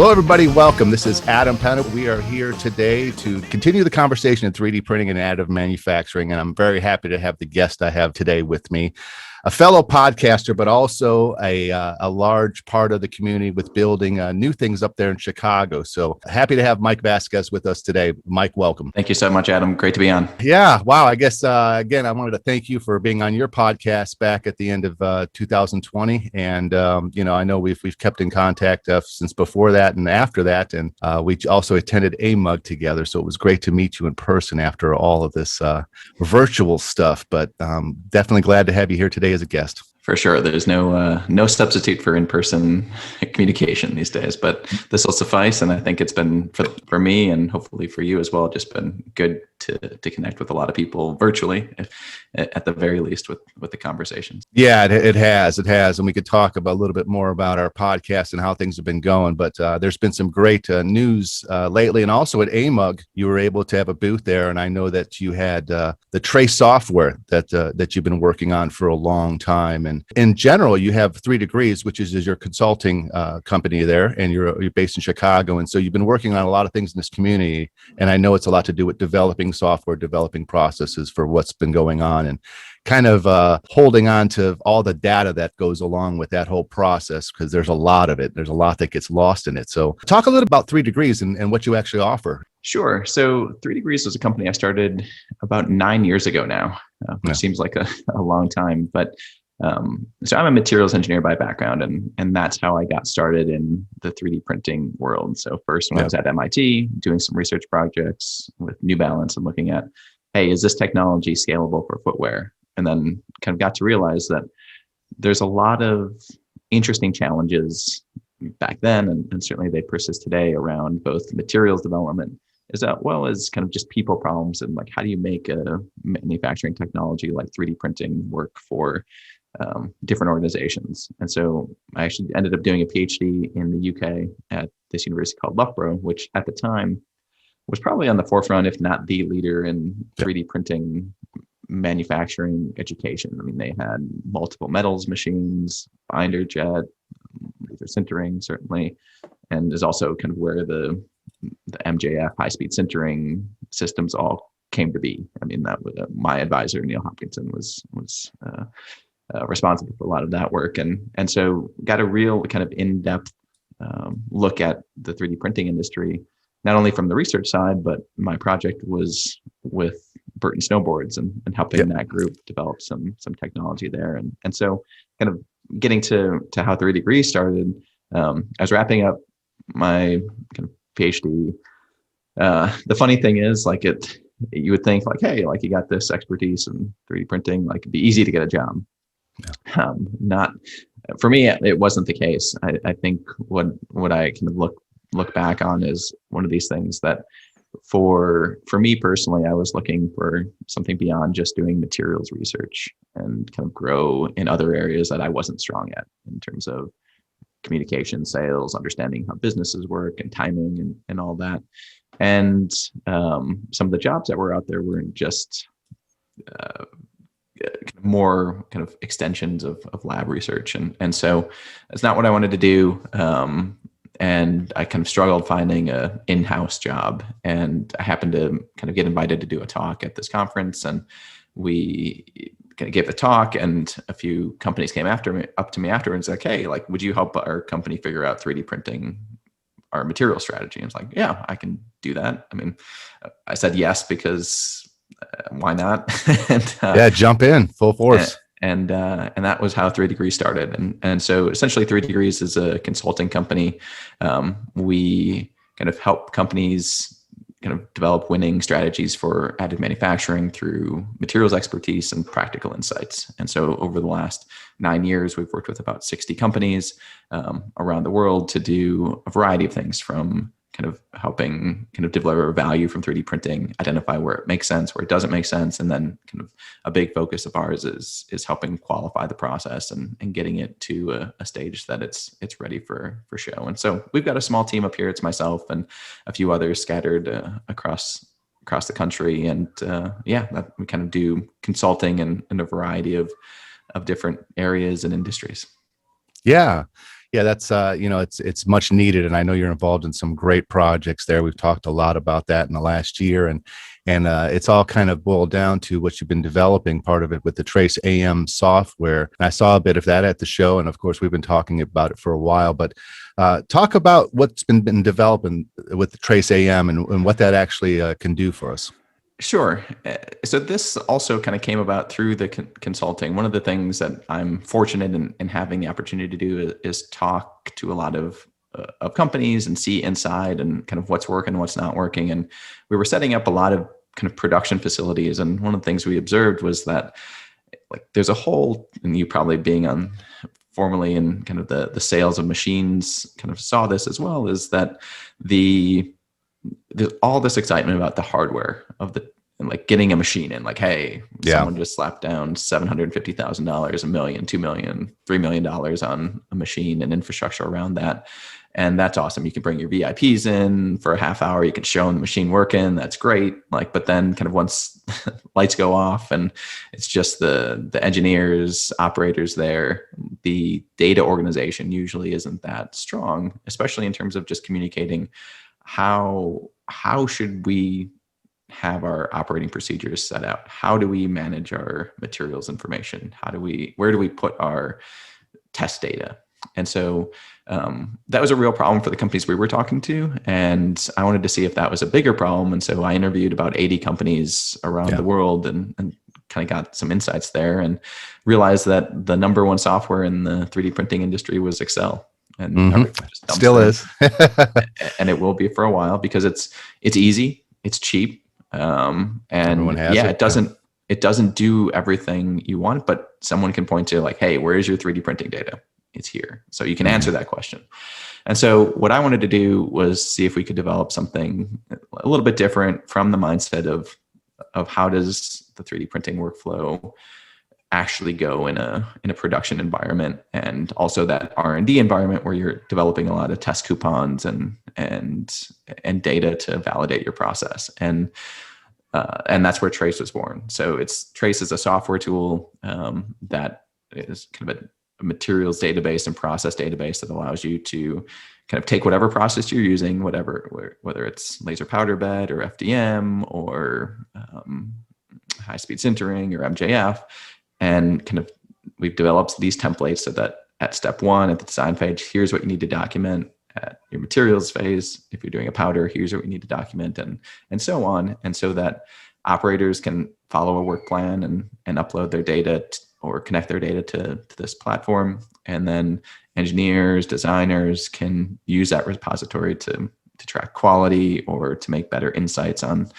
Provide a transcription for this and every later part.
Hello, everybody. Welcome. This is Adam Penna. We are here today to continue the conversation in 3D printing and additive manufacturing. And I'm very happy to have the guest I have today with me, a fellow podcaster, but also a large part of the community with building new things up there in Chicago. So happy to have Mike Vasquez with us today. Mike, welcome. Thank you so much, Adam. Great to be on. Yeah. Wow. I guess, again, I wanted to thank you for being on your podcast back at the end of 2020. And, I know we've kept in contact since before that and after that. And we also attended AMUG together. So it was great to meet you in person after all of this virtual stuff. But definitely glad to have you here today as a guest. For sure. There's no substitute for in-person communication these days, but this will suffice. And I think it's been for me and hopefully for you as well, just been good to connect with a lot of people virtually, at the very least with the conversations. Yeah, it has. And we could talk about a little bit more about our podcast and how things have been going. But there's been some great news lately. And also at AMUG, you were able to have a booth there. And I know that you had the Trace software that you've been working on for a long time. And in general, you have 3Degrees, which is your consulting company there, and you're based in Chicago. And so you've been working on a lot of things in this community. And I know it's a lot to do with developing software, developing processes for what's been going on, and kind of holding on to all the data that goes along with that whole process, because there's a lot of it. There's a lot that gets lost in it. So talk a little about 3Degrees and what you actually offer. Sure. So 3Degrees was a company I started about 9 years ago now, which seems like a long time. But so I'm a materials engineer by background, and that's how I got started in the 3D printing world. So first, when I was at MIT doing some research projects with New Balance and looking at, hey, is this technology scalable for footwear? And then kind of got to realize that there's a lot of interesting challenges back then, and certainly they persist today around both materials development as well as kind of just people problems, and like, how do you make a manufacturing technology like 3D printing work for different organizations. And so I actually ended up doing a PhD in the UK at this university called Loughborough, which at the time was probably on the forefront, if not the leader in 3D printing manufacturing education. I mean, they had multiple metals machines, binder jet, laser sintering, certainly, and is also kind of where the MJF high-speed sintering systems all came to be. I mean, that was my advisor, Neil Hopkinson, was responsible for a lot of that work, and so got a real kind of in-depth look at the 3D printing industry, not only from the research side, but my project was with Burton Snowboards and helping that group develop some technology there, and so kind of getting to how 3Degrees started. I was wrapping up my kind of PhD. The funny thing is, like, you would think like, hey, like, you got this expertise in 3D printing, like it'd be easy to get a job. Not for me. It wasn't the case. I think what I kind of look back on is one of these things that for me personally, I was looking for something beyond just doing materials research and kind of grow in other areas that I wasn't strong at, in terms of communication, sales, understanding how businesses work and timing and all that. And some of the jobs that were out there weren't just more kind of extensions of lab research. And so that's not what I wanted to do. And I kind of struggled finding a in-house job. And I happened to kind of get invited to do a talk at this conference. And we kind of gave a talk, and a few companies came up to me afterwards, like, hey, like, would you help our company figure out 3D printing our material strategy? And it's like, yeah, I can do that. I mean, I said yes, because why not? And, jump in full force. And that was how 3Degrees started. And so essentially 3Degrees is a consulting company. We kind of help companies kind of develop winning strategies for additive manufacturing through materials expertise and practical insights. And so over the last 9 years, we've worked with about 60 companies around the world to do a variety of things, from kind of helping kind of deliver value from 3D printing, identify where it makes sense, where it doesn't make sense. And then kind of a big focus of ours is helping qualify the process and getting it to a stage that it's ready for show. And so we've got a small team up here. It's myself and a few others scattered across the country. And that we kind of do consulting in a variety of different areas and industries. Yeah. Yeah, that's it's much needed, and I know you're involved in some great projects there. We've talked a lot about that in the last year, and it's all kind of boiled down to what you've been developing. Part of it with the TraceAM software. And I saw a bit of that at the show, and of course, we've been talking about it for a while. But talk about what's been developing with the TraceAM and what that actually can do for us. Sure. So this also kind of came about through the consulting. One of the things that I'm fortunate in having the opportunity to do is talk to a lot of companies and see inside and kind of what's working, what's not working. And we were setting up a lot of kind of production facilities. And one of the things we observed was that like there's a whole, and you probably being on formerly in kind of the sales of machines kind of saw this as well, is that there's all this excitement about the hardware of and like getting a machine in, like, hey, someone just slapped down $750,000, $1 million, $2 million, $3 million on a machine and infrastructure around that. And that's awesome. You can bring your VIPs in for a half hour. You can show them the machine working. That's great. Like, but then kind of once lights go off and it's just the engineers, operators there, the data organization usually isn't that strong, especially in terms of just communicating how should we have our operating procedures set out? How do we manage our materials information? Where do we put our test data? And so that was a real problem for the companies we were talking to. And I wanted to see if that was a bigger problem. And so I interviewed about 80 companies around the world and kind of got some insights there and realized that the number one software in the 3D printing industry was Excel. And still is. And it will be for a while because it's easy, it's cheap. And it doesn't do everything you want, but someone can point to like, hey, where is your 3D printing data? It's here. So you can answer that question. And so what I wanted to do was see if we could develop something a little bit different from the mindset of how does the 3D printing workflow actually go in a production environment, and also that R&D environment where you're developing a lot of test coupons and data to validate your process. And that's where Trace was born. So Trace is a software tool that is kind of a materials database and process database that allows you to kind of take whatever process you're using, whether it's laser powder bed or FDM or high-speed sintering or MJF. And kind of we've developed these templates so that at step one, at the design phase, here's what you need to document. At your materials phase, if you're doing a powder, here's what we need to document, and so on. And so that operators can follow a work plan and upload their data or connect their data to this platform. And then engineers, designers can use that repository to track quality or to make better insights on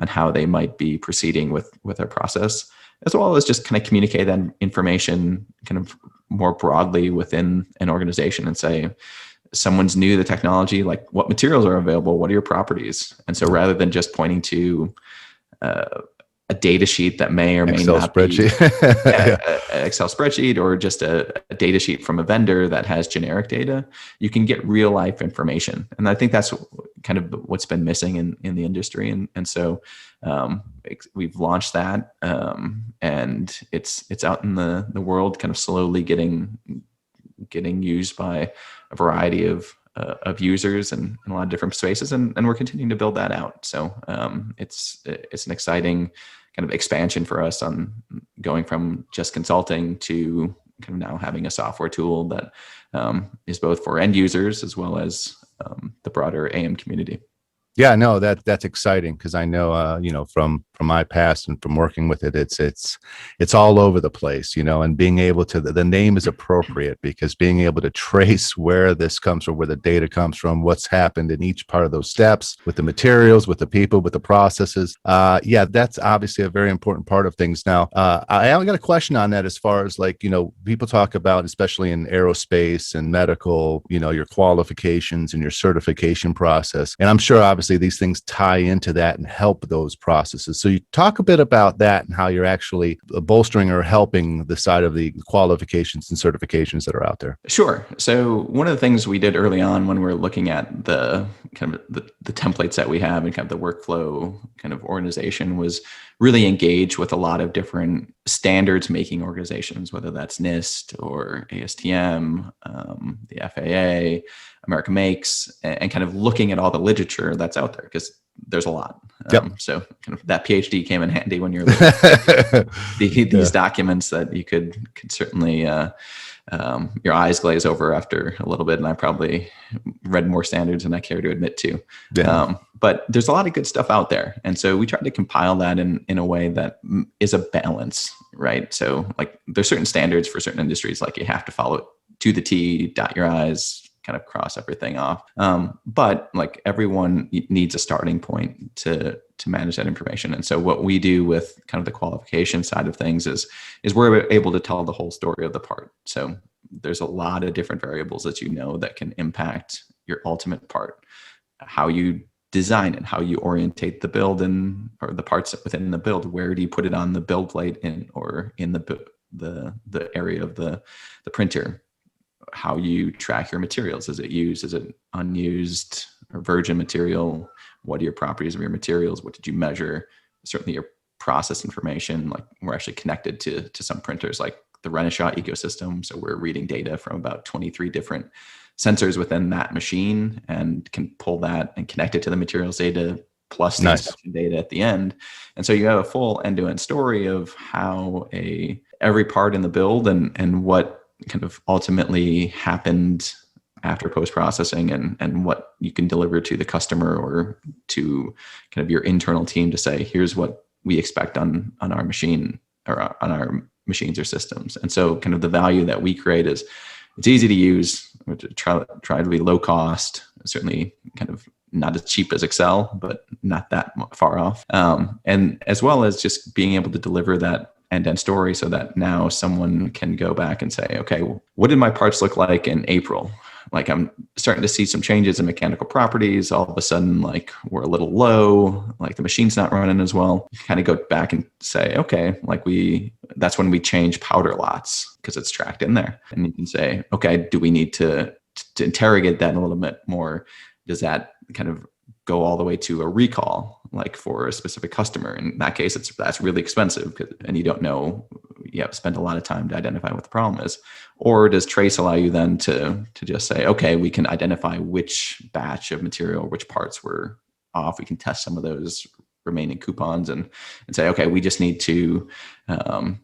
how they might be proceeding with their process, as well as just kind of communicate that information kind of more broadly within an organization and say, someone's new to the technology, like what materials are available, what are your properties? And so rather than just pointing to a data sheet that may or may Excel not spreadsheet. be an Excel spreadsheet or just a data sheet from a vendor that has generic data, you can get real life information. And I think that's kind of what's been missing in the industry. And so we've launched that and it's out in the world kind of slowly getting used by a variety of users and a lot of different spaces, and we're continuing to build that out. So it's an exciting kind of expansion for us on going from just consulting to kind of now having a software tool that is both for end users as well as the broader AM community. Yeah, no, that's exciting because I know, from my past and from working with it, it's all over the place, and being able to, the name is appropriate because being able to trace where this comes from, where the data comes from, what's happened in each part of those steps with the materials, with the people, with the processes. That's obviously a very important part of things. Now, I got a question on that as far as like, people talk about, especially in aerospace and medical, your qualifications and your certification process. And I'm sure obviously these things tie into that and help those processes. So you talk a bit about that and how you're actually bolstering or helping the side of the qualifications and certifications that are out there. Sure. So one of the things we did early on when we're looking at the kind of the templates that we have and kind of the workflow kind of organization was really engage with a lot of different standards making organizations, whether that's NIST or ASTM, the FAA, America Makes, and kind of looking at all the literature that's out there, because there's a lot. So kind of that PhD came in handy when you're looking at these documents that you could certainly, your eyes glaze over after a little bit. And I probably read more standards than I care to admit to. But there's a lot of good stuff out there. And so we tried to compile that in a way that is a balance, right? So like there's certain standards for certain industries, like you have to follow it to the T, dot your I's, kind of cross everything off. But like everyone needs a starting point to manage that information. And so what we do with kind of the qualification side of things is we're able to tell the whole story of the part. So there's a lot of different variables that that can impact your ultimate part, how you design it, how you orientate the build or the parts within the build. Where do you put it on the build plate or in the area of the printer? How you track your materials. Is it used? Is it unused or virgin material? What are your properties of your materials? What did you measure? Certainly your process information. Like we're actually connected to some printers like the Renishaw ecosystem. So we're reading data from about 23 different sensors within that machine and can pull that and connect it to the materials data plus the inspection data at the end. And so you have a full end-to-end story of how every part in the build and what kind of ultimately happened after post-processing and what you can deliver to the customer or to kind of your internal team to say, here's what we expect on our machine or on our machines or systems. And so kind of the value that we create is it's easy to use, try to be low cost, certainly kind of not as cheap as Excel, but not that far off. And as well as just being able to deliver that end-to-end story so that now someone can go back and say, okay, what did my parts look like in April? Like I'm starting to see some changes in mechanical properties. All of a sudden, like we're a little low, like the machine's not running as well. You kind of go back and say, okay, like that's when we change powder lots because it's tracked in there. And you can say, okay, do we need to interrogate that a little bit more? Does that kind of go all the way to a recall, like for a specific customer? In that case, that's really expensive and you don't know, you have to spend a lot of time to identify what the problem is. Or does Trace allow you then to just say, okay, we can identify which batch of material, which parts were off. We can test some of those remaining coupons and say, okay, we just need to kind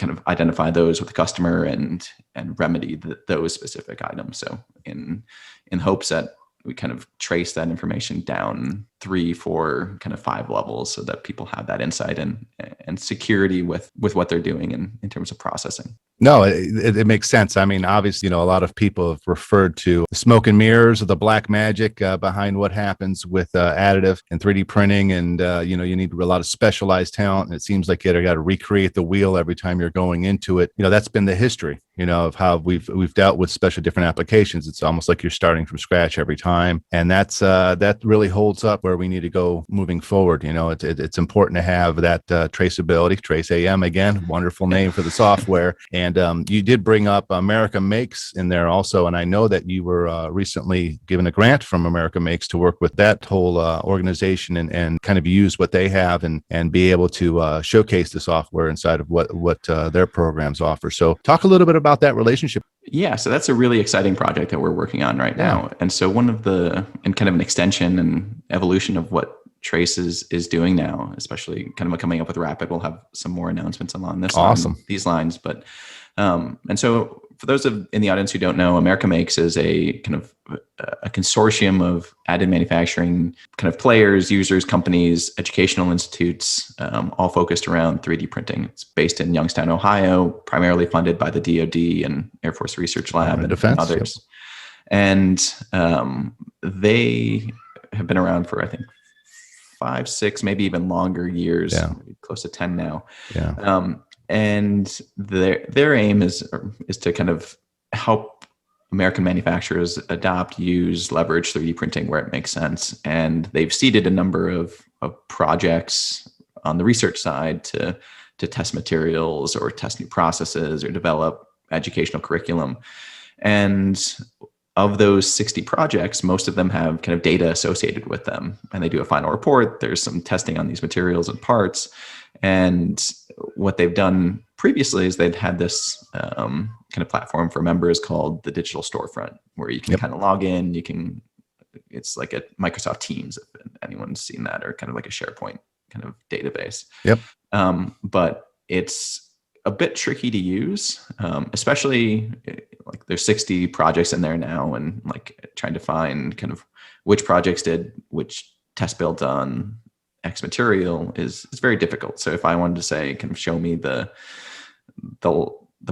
of identify those with the customer and remedy those specific items. So in hopes that we kind of trace that information down 3, 4, kind of 5 levels so that people have that insight and security with what they're doing in terms of processing. No, it makes sense. I mean, obviously, a lot of people have referred to the smoke and mirrors or the black magic behind what happens with additive and 3D printing. And, you need a lot of specialized talent. And it seems like you got to recreate the wheel every time you're going into it. That's been the history, of how we've dealt with special different applications. It's almost like you're starting from scratch every time. And that really holds up where we need to go moving forward. It's important to have that traceability, TraceAM again, wonderful name for the software. And you did bring up America Makes in there also. And I know that you were recently given a grant from America Makes to work with that whole organization and kind of use what they have and be able to showcase the software inside of what their programs offer. So talk a little bit about that relationship. Yeah, so that's a really exciting project that we're working on right now. And so and kind of an extension and evolution of what Trace is doing now, especially kind of coming up with Rapid. We'll have some more announcements along these lines. But and so for those in the audience who don't know, America Makes is a kind of a consortium of additive manufacturing kind of players, users, companies, educational institutes, all focused around 3D printing. It's based in Youngstown, Ohio, primarily funded by the DoD and Air Force Research Lab and others. Yep. And they have been around for, I think, 5, 6, maybe even longer years, close to 10 now. Yeah. And their aim is to kind of help American manufacturers adopt, use, leverage 3D printing where it makes sense. And they've seeded a number of projects on the research side to test materials or test new processes or develop educational curriculum. And of those 60 projects, most of them have kind of data associated with them, and they do a final report. There's some testing on these materials and parts. And what they've done previously is they'd had this kind of platform for members called the Digital Storefront, where you can kind of log in. It's like a Microsoft Teams, if anyone's seen that, or kind of like a SharePoint kind of database. But it's a bit tricky to use, especially like there's 60 projects in there now, and like trying to find kind of which projects did which test builds on X material is very difficult. So if I wanted to say, kind of show me the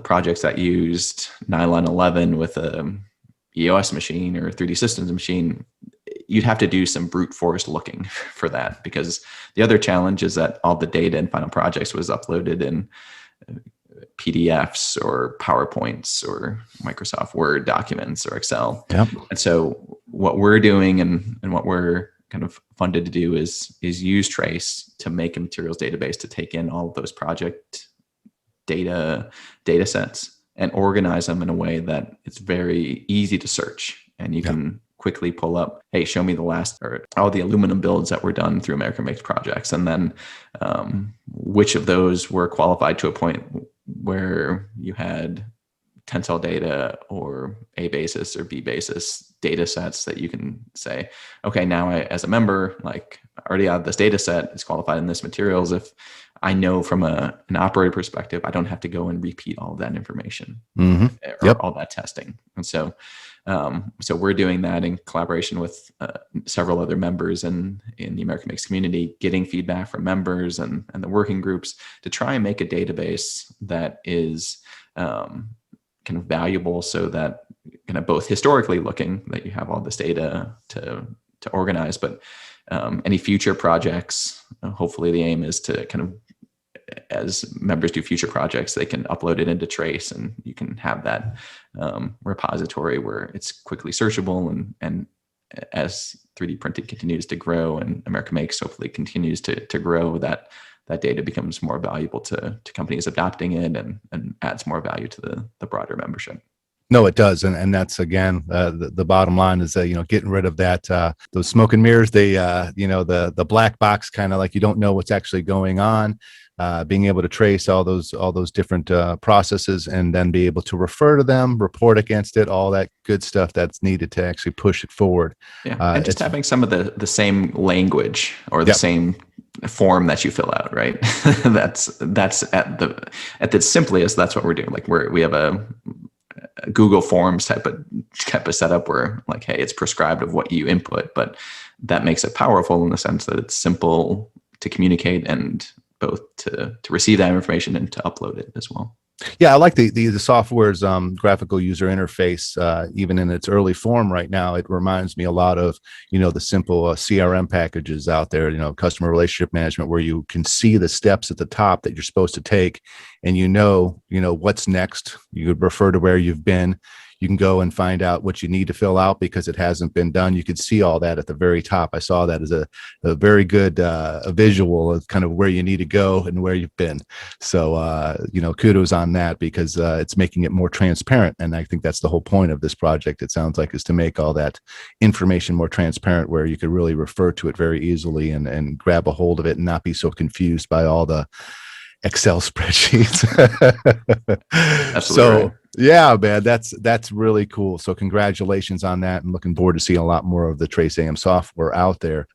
projects that used Nylon 11 with a EOS machine or 3D Systems machine, you'd have to do some brute force looking for that, because the other challenge is that all the data in final projects was uploaded in PDFs or PowerPoints or Microsoft Word documents or Excel. And so what we're doing and what we're kind of funded to do is use Trace to make a materials database to take in all of those project data sets and organize them in a way that it's very easy to search, and you can quickly pull up, hey, show me the last or all the aluminum builds that were done through American Makes projects, and then which of those were qualified to a point where you had tensile data or A basis or B basis data sets that you can say, okay, now I, as a member, like I already have this data set, it's qualified in this materials. If I know from an operator perspective, I don't have to go and repeat all of that information or all that testing. And so, so we're doing that in collaboration with several other members in the American Makes community, getting feedback from members and the working groups to try and make a database that is kind of valuable, so that kind of both historically looking, that you have all this data to organize, but any future projects, hopefully the aim is to kind of, as members do future projects, they can upload it into Trace, and you can have that repository where it's quickly searchable. And as 3D printing continues to grow and American Makes hopefully continues to grow, that data becomes more valuable to companies adopting it, and adds more value to the broader membership. No, it does. And that's, again, the bottom line is, getting rid of that, those smoke and mirrors, the black box, kind of like you don't know what's actually going on, being able to trace all those different processes, and then be able to refer to them, report against it, all that good stuff that's needed to actually push it forward. And just having some of the same language or the same form that you fill out, right? that's at the simplest, that's what we're doing. Like we have a Google Forms type of setup where, like, hey, it's prescribed of what you input, but that makes it powerful in the sense that it's simple to communicate, and both to receive that information and to upload it as well. Yeah, I like the software's graphical user interface, even in its early form right now. It reminds me a lot of, the simple CRM packages out there, customer relationship management, where you can see the steps at the top that you're supposed to take, and what's next. You could refer to where you've been. You can go and find out what you need to fill out because it hasn't been done. You could see all that at the very top. I saw that as a very good visual of kind of where you need to go and where you've been. So, kudos on that, because it's making it more transparent. And I think that's the whole point of this project, it sounds like, is to make all that information more transparent, where you could really refer to it very easily and grab a hold of it and not be so confused by all the Excel spreadsheets. Absolutely. So, right. Yeah, man, that's really cool. So congratulations on that, and looking forward to seeing a lot more of the TraceAM software out there.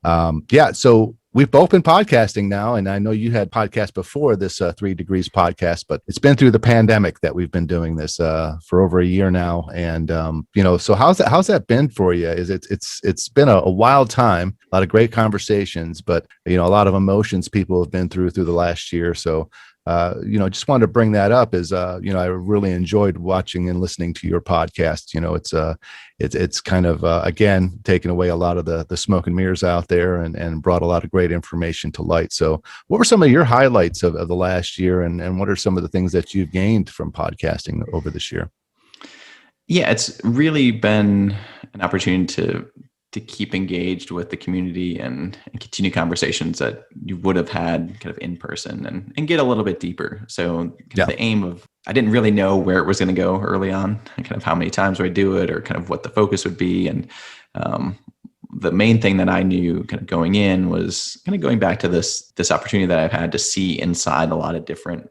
So we've both been podcasting now, and I know you had podcasts before this 3Degrees podcast, but it's been through the pandemic that we've been doing this for over a year now. And so how's that been for you? It's been a wild time, a lot of great conversations, but a lot of emotions people have been through the last year. So just wanted to bring that up as, I really enjoyed watching and listening to your podcast. It's kind of, again, taken away a lot of the smoke and mirrors out there, and brought a lot of great information to light. So what were some of your highlights of the last year, and what are some of the things that you've gained from podcasting over this year? Yeah, it's really been an opportunity to to keep engaged with the community and continue conversations that you would have had kind of in person and get a little bit deeper. So the aim of, I didn't really know where it was going to go early on, and kind of how many times would I do it, or kind of what the focus would be. And the main thing that I knew kind of going in was kind of going back to this opportunity that I've had to see inside a lot of different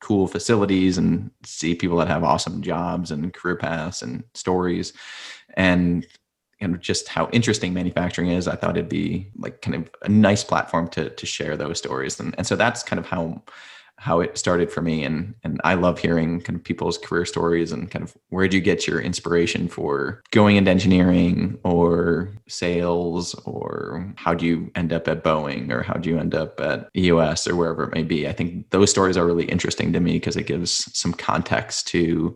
cool facilities and see people that have awesome jobs and career paths and stories, and just how interesting manufacturing is. I thought it'd be like kind of a nice platform to share those stories. And so that's kind of how it started for me. And I love hearing kind of people's career stories and kind of where do you get your inspiration for going into engineering or sales, or how do you end up at Boeing, or how do you end up at EOS, or wherever it may be. I think those stories are really interesting to me because it gives some context to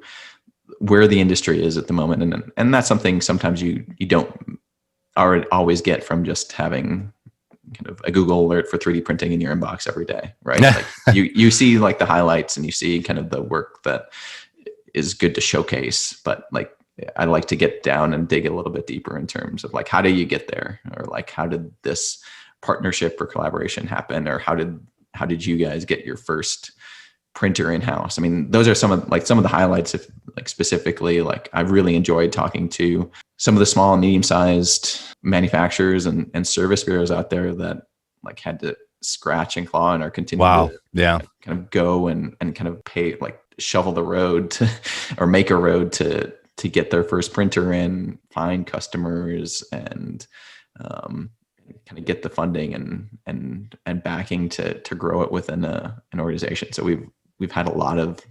where the industry is at the moment. And that's something sometimes you don't always get from just having kind of a Google alert for 3D printing in your inbox every day, right? Like you see like the highlights and you see kind of the work that is good to showcase, but like I like to get down and dig a little bit deeper in terms of like, how do you get there? Or like, how did this partnership or collaboration happen? Or how did you guys get your first printer in-house? I mean, those are some of the highlights. If like specifically, like I've really enjoyed talking to some of the small and medium-sized manufacturers and service bureaus out there that like had to scratch and claw and are continuing to kind of go and kind of pay, like shovel the road to, or make a road to get their first printer in, find customers, and kind of get the funding and backing to grow it within an organization. So we've had a lot of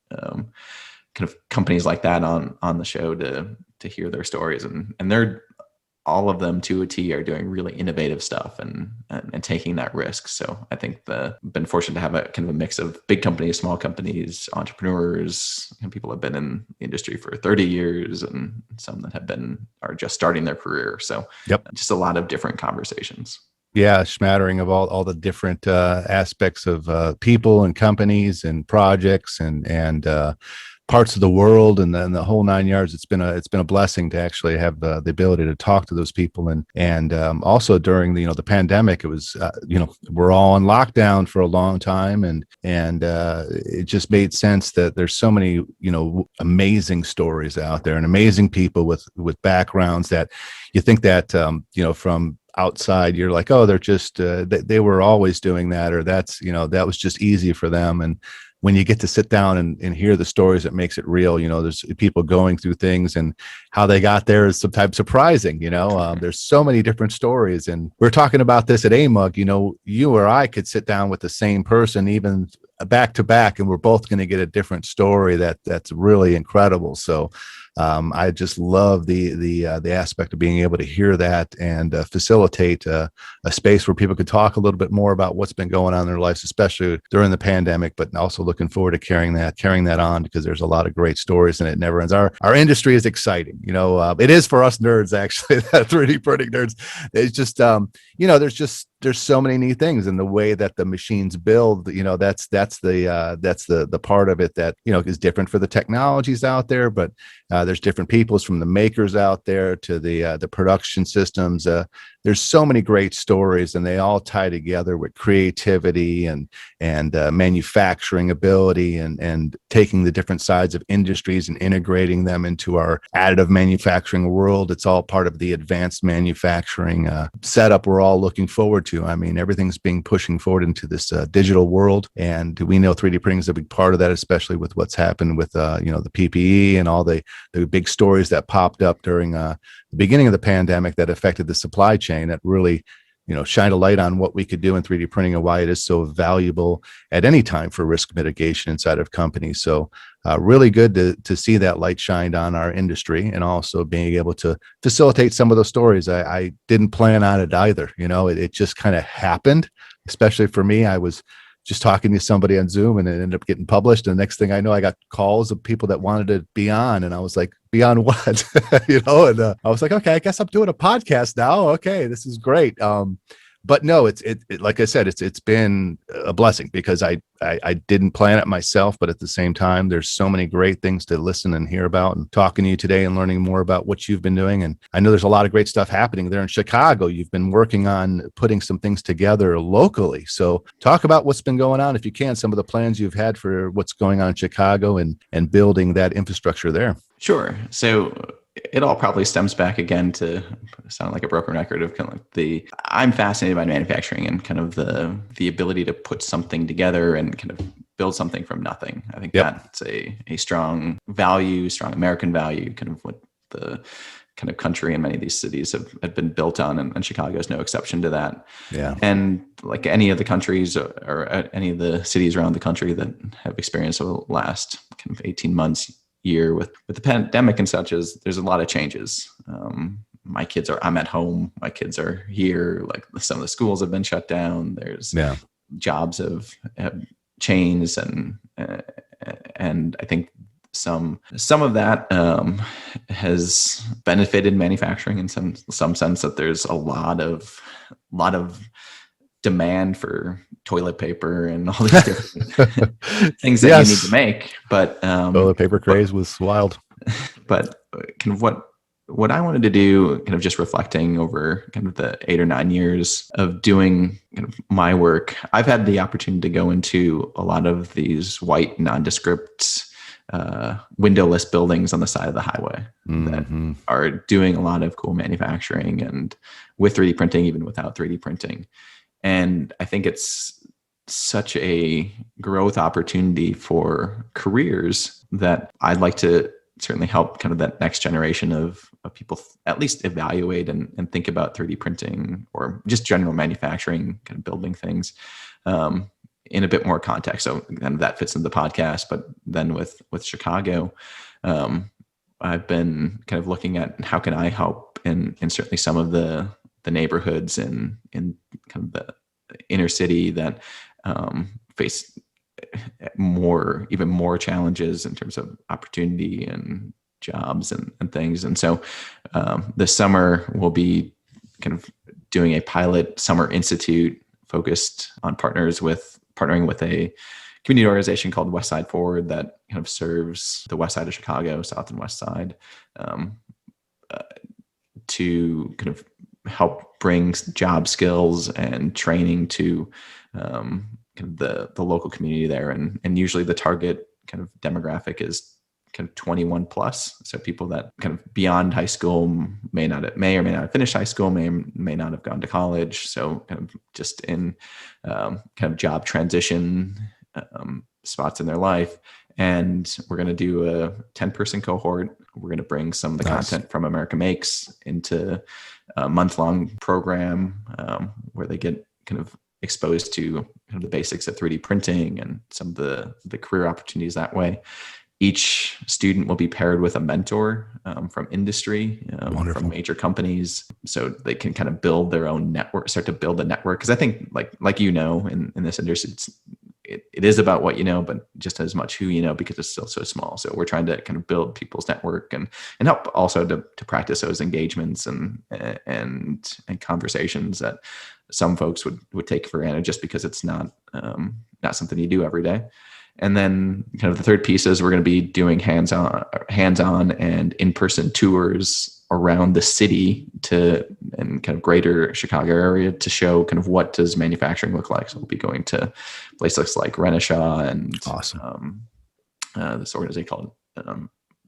kind of companies like that on the show to hear their stories, and they're all of them to a T are doing really innovative stuff and taking that risk. So I think been fortunate to have a kind of a mix of big companies, small companies, entrepreneurs, and people have been in the industry for 30 years, and some that are just starting their career. So just a lot of different conversations. Yeah, smattering of all the different aspects of people and companies and projects and parts of the world, and then the whole 9 yards. It's been a blessing to actually have the ability to talk to those people, and also during the pandemic, it was we're all on lockdown for a long time, and it just made sense that there's so many amazing stories out there and amazing people with backgrounds that you think that from outside you're like, oh, they're just they were always doing that, or that's that was just easy for them. And when you get to sit down and hear the stories, it makes it real. There's people going through things, and how they got there is sometimes surprising. There's so many different stories, and we're talking about this at AMUG. You or I could sit down with the same person, even back to back, and we're both going to get a different story that's really incredible. So I just love the aspect of being able to hear that and facilitate a space where people could talk a little bit more about what's been going on in their lives, especially during the pandemic, but also looking forward to carrying that on, because there's a lot of great stories and it never ends. Our industry is exciting. It is for us nerds, actually, that 3D printing nerds. It's just, there's so many neat things, and the way that the machines build, that's the part of it that, is different for the technologies out there, but there's different peoples, from the makers out there to the production systems. There's so many great stories, and they all tie together with creativity and manufacturing ability, and taking the different sides of industries and integrating them into our additive manufacturing world. It's all part of the advanced manufacturing setup we're all looking forward to. I mean, everything's pushing forward into this digital world, and we know 3D printing is a big part of that, especially with what's happened with the PPE and all the big stories that popped up during the beginning of the pandemic that affected the supply chain, that really shined a light on what we could do in 3D printing and why it is so valuable at any time for risk mitigation inside of companies. So really good to see that light shined on our industry, and also being able to facilitate some of those stories. I didn't plan on it either. It just kind of happened, especially for me. I was just talking to somebody on Zoom, and it ended up getting published. And the next thing I know, I got calls of people that wanted to be on, and I was like, be on what? And I was like, okay, I guess I'm doing a podcast now. Okay, this is great. But no, like I said, it's been a blessing because I didn't plan it myself, but at the same time, there's so many great things to listen and hear about, and talking to you today and learning more about what you've been doing. And I know there's a lot of great stuff happening there in Chicago. You've been working on putting some things together locally. So talk about what's been going on, if you can, some of the plans you've had for what's going on in Chicago and building that infrastructure there. Sure. So it all probably stems back again to sound like a broken record of kind of like I'm fascinated by manufacturing and kind of the ability to put something together and kind of build something from nothing. I think that's a strong value, strong American value, kind of what the kind of country and many of these cities have been built on, and Chicago is no exception to that. Yeah. And like any of the countries or any of the cities around the country that have experienced over the last kind of 18 months, year with the pandemic and such, as there's a lot of changes. I'm at home, my kids are here, like some of the schools have been shut down. There's jobs have changed, and I think some of that has benefited manufacturing in some sense, that there's a lot of demand for toilet paper and all these different things that you need to make. But toilet paper craze was wild. But kind of what I wanted to do, kind of just reflecting over kind of the 8 or 9 years of doing kind of my work, I've had the opportunity to go into a lot of these white nondescript windowless buildings on the side of the highway that are doing a lot of cool manufacturing, and with 3D printing, even without 3D printing. And I think it's such a growth opportunity for careers that I'd like to certainly help kind of that next generation of people at least evaluate and think about 3D printing or just general manufacturing, kind of building things in a bit more context. So then that fits into the podcast. But then with Chicago, I've been kind of looking at how can I help in certainly some of the neighborhoods in kind of the inner city that face even more challenges in terms of opportunity and jobs and things. And so this summer we'll be kind of doing a pilot summer institute focused on partnering with a community organization called Westside Forward that kind of serves the west side of Chicago, south and west side, to kind of help bring job skills and training to kind of the local community there. And usually the target kind of demographic is kind of 21 plus. So people that kind of beyond high school may or may not have finished high school, may not have gone to college. So kind of just in kind of job transition spots in their life. And we're going to do a 10-person cohort. We're going to bring some of the content from America Makes into a month-long program where they get kind of exposed to kind of the basics of 3D printing and some of the career opportunities that way. Each student will be paired with a mentor from industry, from major companies, so they can kind of build their own network, start to build a network. Because I think, like in this industry, it is about what you know, but just as much who you know, because it's still so small. So we're trying to kind of build people's network and help also to practice those engagements and conversations that some folks would take for granted just because it's not something you do every day. And then kind of the third piece is we're going to be doing hands-on and in-person tours around the city and kind of greater Chicago area to show kind of what does manufacturing look like. So we'll be going to places like Renishaw and this organization called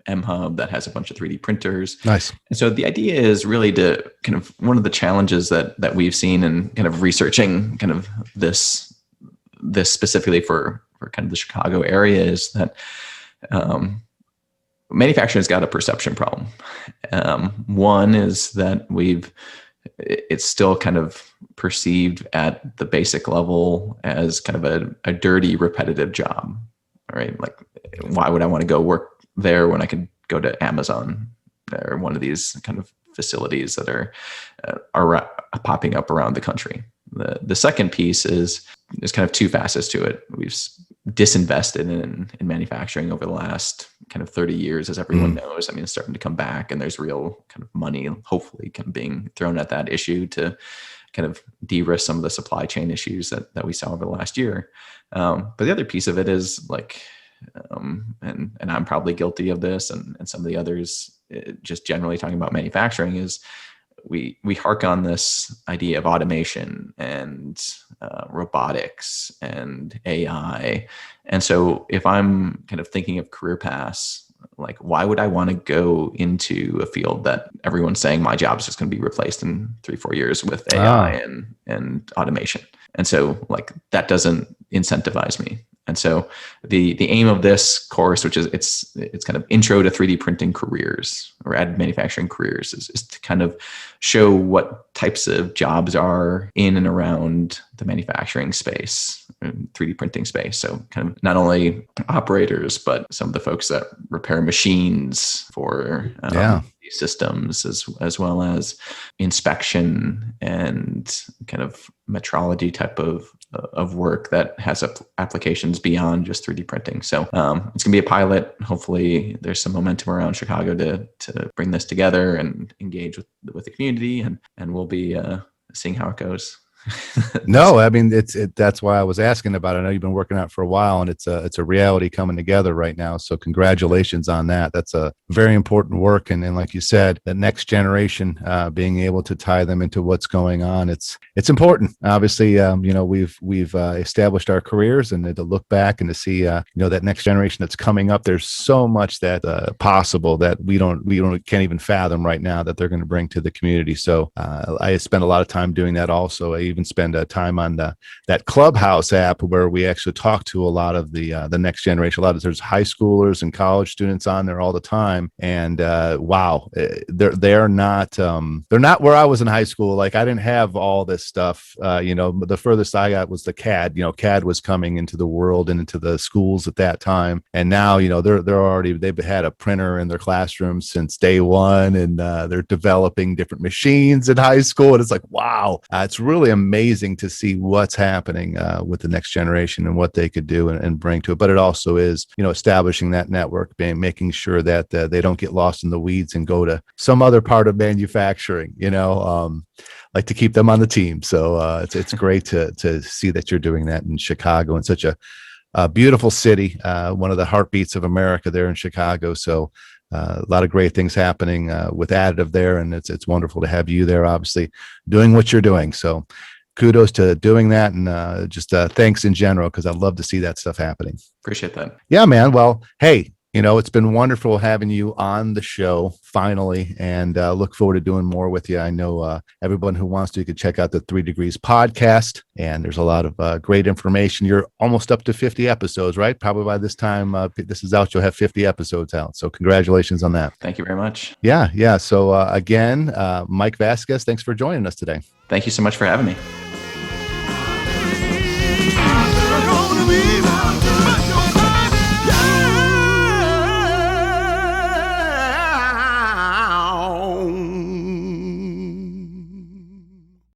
AMUG that has a bunch of 3D printers. Nice. And so the idea is really to kind of, one of the challenges that we've seen in kind of researching kind of this specifically for kind of the Chicago area is that manufacturing has got a perception problem. One is that it's still kind of perceived at the basic level as kind of a dirty, repetitive job. All right. Like, why would I want to go work there when I could go to Amazon or one of these kind of facilities that are popping up around the country? The second piece is kind of two facets to it. We've disinvested in manufacturing over the last kind of 30 years, as everyone knows. I mean, it's starting to come back, and there's real kind of money, hopefully, kind of being thrown at that issue to kind of de-risk some of the supply chain issues that we saw over the last year. But the other piece of it is like, and I'm probably guilty of this, and some of the others, just generally talking about manufacturing, is we hark on this idea of automation and robotics and AI. And so if I'm kind of thinking of career paths, like, why would I want to go into a field that everyone's saying my job is just going to be replaced in 3-4 years with AI and automation? And so like that doesn't incentivize me. And so the aim of this course, which is it's kind of intro to 3D printing careers or additive manufacturing careers, is to kind of show what types of jobs are in and around the manufacturing space, 3D printing space. So kind of not only operators, but some of the folks that repair machines for systems, as well as inspection and kind of metrology type of work that has applications beyond just 3D printing. So it's going to be a pilot. Hopefully there's some momentum around Chicago to bring this together and engage with the community, and we'll be seeing how it goes. No, I mean, that's why I was asking about it. I know you've been working on it for a while, and it's a reality coming together right now. So congratulations on that. That's a very important work. And like you said, the next generation, being able to tie them into what's going on, it's important. Obviously, we've established our careers, and to look back and to see, that next generation that's coming up, there's so much that possible that we can't even fathom right now that they're going to bring to the community. So I spent a lot of time doing that also. I even spend time on that Clubhouse app where we actually talk to a lot of the next generation. There's high schoolers and college students on there all the time, and wow, they're not where I was in high school. Like, I didn't have all this stuff. The furthest I got was the CAD. CAD was coming into the world and into the schools at that time, and now they've had a printer in their classrooms since day one, and they're developing different machines in high school, and it's like, wow, it's really amazing to see what's happening with the next generation and what they could do and bring to it. But it also is, establishing that network, making sure that they don't get lost in the weeds and go to some other part of manufacturing, like to keep them on the team. So it's great to see that you're doing that in Chicago, in such a beautiful city, one of the heartbeats of America there in Chicago. So a lot of great things happening with additive there, and it's wonderful to have you there, obviously doing what you're doing. So kudos to doing that, and just thanks in general, because I love to see that stuff happening. Appreciate that. Yeah, man. Well, hey, it's been wonderful having you on the show finally, and look forward to doing more with you. I know everyone who wants to, you can check out the 3 Degrees podcast, and there's a lot of great information. You're almost up to 50 episodes, right? Probably by this time this is out, you'll have 50 episodes out. So congratulations on that. Thank you very much. Yeah. So again, Mike Vasquez, thanks for joining us today. Thank you so much for having me.